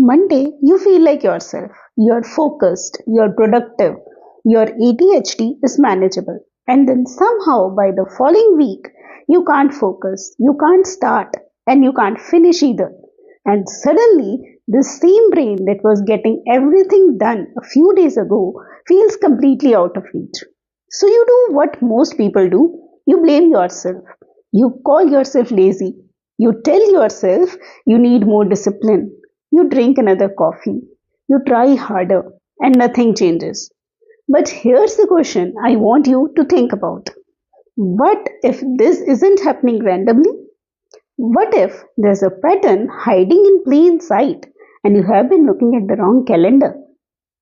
Monday, you feel like yourself. You're focused, you're productive, your ADHD is manageable. And then somehow by the following week, you can't focus, you can't start, and you can't finish either. And suddenly, this same brain that was getting everything done a few days ago feels completely out of reach. So you do what most people do, you blame yourself. You call yourself lazy. You tell yourself you need more discipline. You drink another coffee. You try harder and nothing changes. But here's the question I want you to think about. What if this isn't happening randomly? What if there's a pattern hiding in plain sight and you have been looking at the wrong calendar?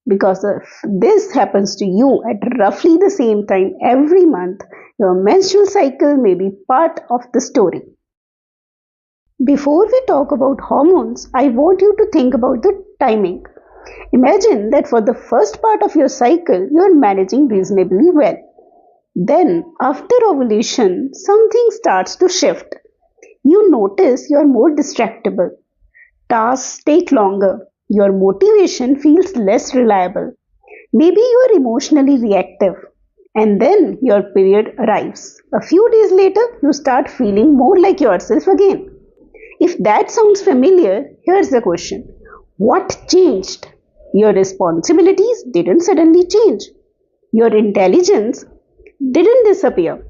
Because if this happens to you at roughly the same time every month, your menstrual cycle may be part of the story. Before we talk about hormones, I want you to think about the timing. Imagine that for the first part of your cycle, you are managing reasonably well. Then, after ovulation, something starts to shift. You notice you are more distractible. Tasks take longer. Your motivation feels less reliable. Maybe you are emotionally reactive. And then your period arrives. A few days later, you start feeling more like yourself again. If that sounds familiar, here's the question. What changed? Your responsibilities didn't suddenly change. Your intelligence didn't disappear.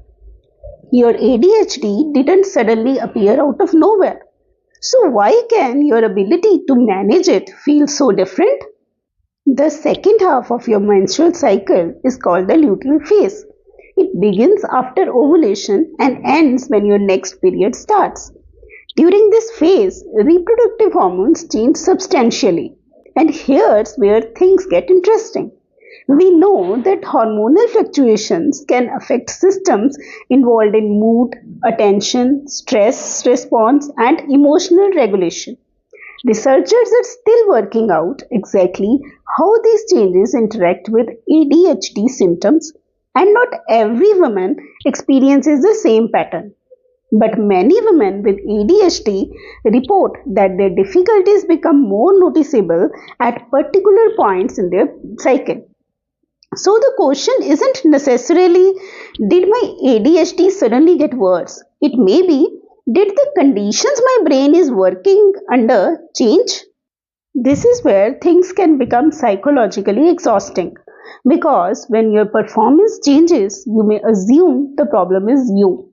Your ADHD didn't suddenly appear out of nowhere. So why can your ability to manage it feel so different? The second half of your menstrual cycle is called the luteal phase. It begins after ovulation and ends when your next period starts. During this phase, reproductive hormones change substantially. And here's where things get interesting. We know that hormonal fluctuations can affect systems involved in mood, attention, stress response, and emotional regulation. Researchers are still working out exactly how these changes interact with ADHD symptoms, and not every woman experiences the same pattern. But many women with ADHD report that their difficulties become more noticeable at particular points in their cycle. So the question isn't necessarily, did my ADHD suddenly get worse? It may be, did the conditions my brain is working under change? This is where things can become psychologically exhausting, because when your performance changes, you may assume the problem is you.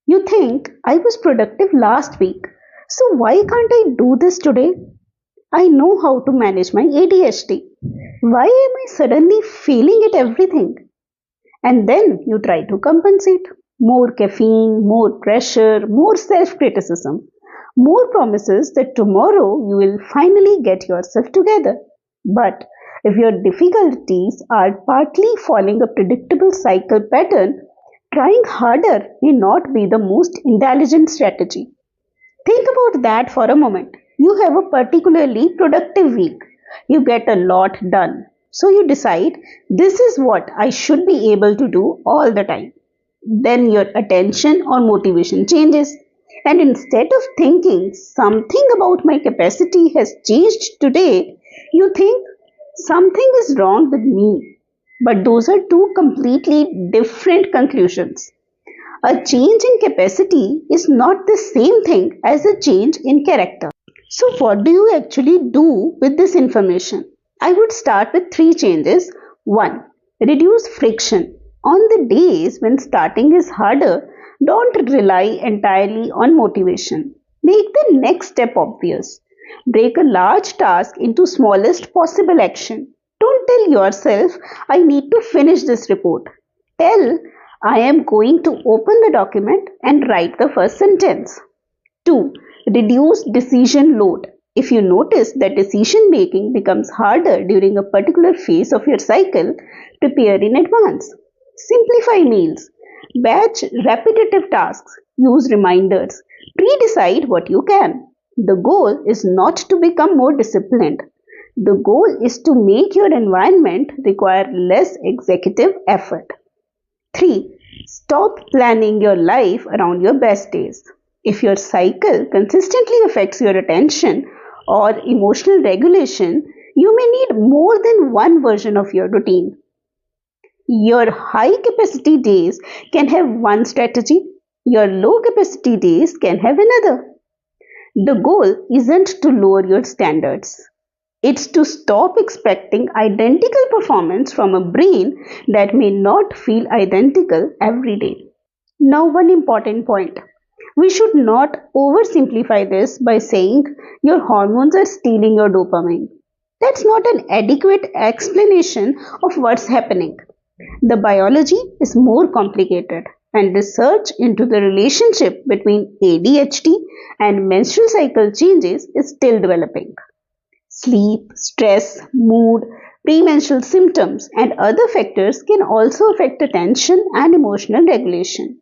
You think, I was productive last week, so why can't I do this today? I know how to manage my ADHD. Why am I suddenly failing at everything? And then you try to compensate. More caffeine, more pressure, more self criticism, more promises that tomorrow you will finally get yourself together. But if your difficulties are partly following a predictable cycle pattern, trying harder may not be the most intelligent strategy. Think about that for a moment. You have a particularly productive week. You get a lot done. So you decide this is what I should be able to do all the time. Then your attention or motivation changes. And instead of thinking something about my capacity has changed today, you think something is wrong with me. But those are two completely different conclusions. A change in capacity is not the same thing as a change in character. So, what do you actually do with this information? I would start with three changes. 1. Reduce friction. On the days when starting is harder, don't rely entirely on motivation. Make the next step obvious. Break a large task into smallest possible action. Don't tell yourself, I need to finish this report. Tell, I am going to open the document and write the first sentence. 2. Reduce decision load. If you notice that decision making becomes harder during a particular phase of your cycle, prepare in advance. Simplify meals. Batch repetitive tasks. Use reminders. Pre-decide what you can. The goal is not to become more disciplined. The goal is to make your environment require less executive effort. 3. Stop planning your life around your best days. If your cycle consistently affects your attention or emotional regulation, you may need more than one version of your routine. Your high capacity days can have one strategy, your low capacity days can have another. The goal isn't to lower your standards. It's to stop expecting identical performance from a brain that may not feel identical every day. Now, one important point. We should not oversimplify this by saying your hormones are stealing your dopamine. That's not an adequate explanation of what's happening. The biology is more complicated, and research into the relationship between ADHD and menstrual cycle changes is still developing. Sleep, stress, mood, premenstrual symptoms, and other factors can also affect attention and emotional regulation.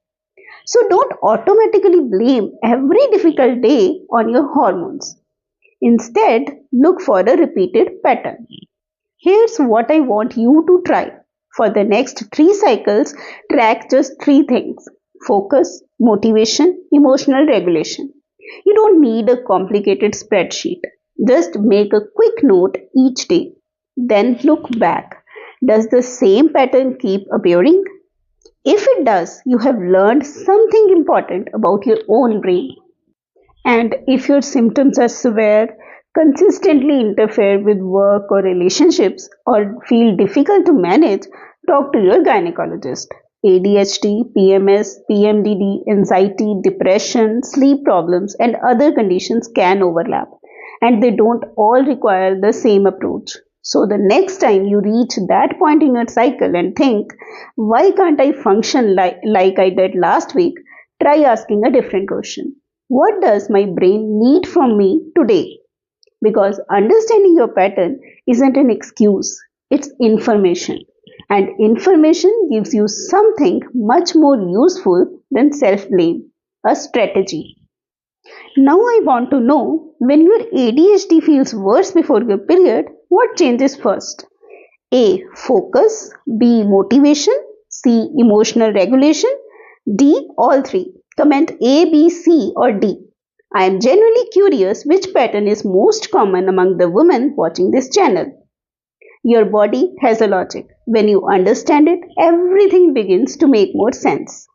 So don't automatically blame every difficult day on your hormones. Instead, look for a repeated pattern. Here's what I want you to try. For the next 3 cycles, track just 3 things: focus, motivation, emotional regulation. You don't need a complicated spreadsheet. Just make a quick note each day. Then look back. Does the same pattern keep appearing? If it does, you have learned something important about your own brain. And if your symptoms are severe, consistently interfere with work or relationships, or feel difficult to manage, talk to your gynecologist. ADHD, PMS, PMDD, anxiety, depression, sleep problems, and other conditions can overlap, and they don't all require the same approach. So, the next time you reach that point in your cycle and think, why can't I function like I did last week? Try asking a different question. What does my brain need from me today? Because understanding your pattern isn't an excuse, it's information. And information gives you something much more useful than self blame, a strategy. Now, I want to know, when your ADHD feels worse before your period, what changes first? A. Focus. B. Motivation. C. Emotional regulation. D. All three. Comment A, B, C, or D. I am genuinely curious which pattern is most common among the women watching this channel. Your body has a logic. When you understand it, everything begins to make more sense.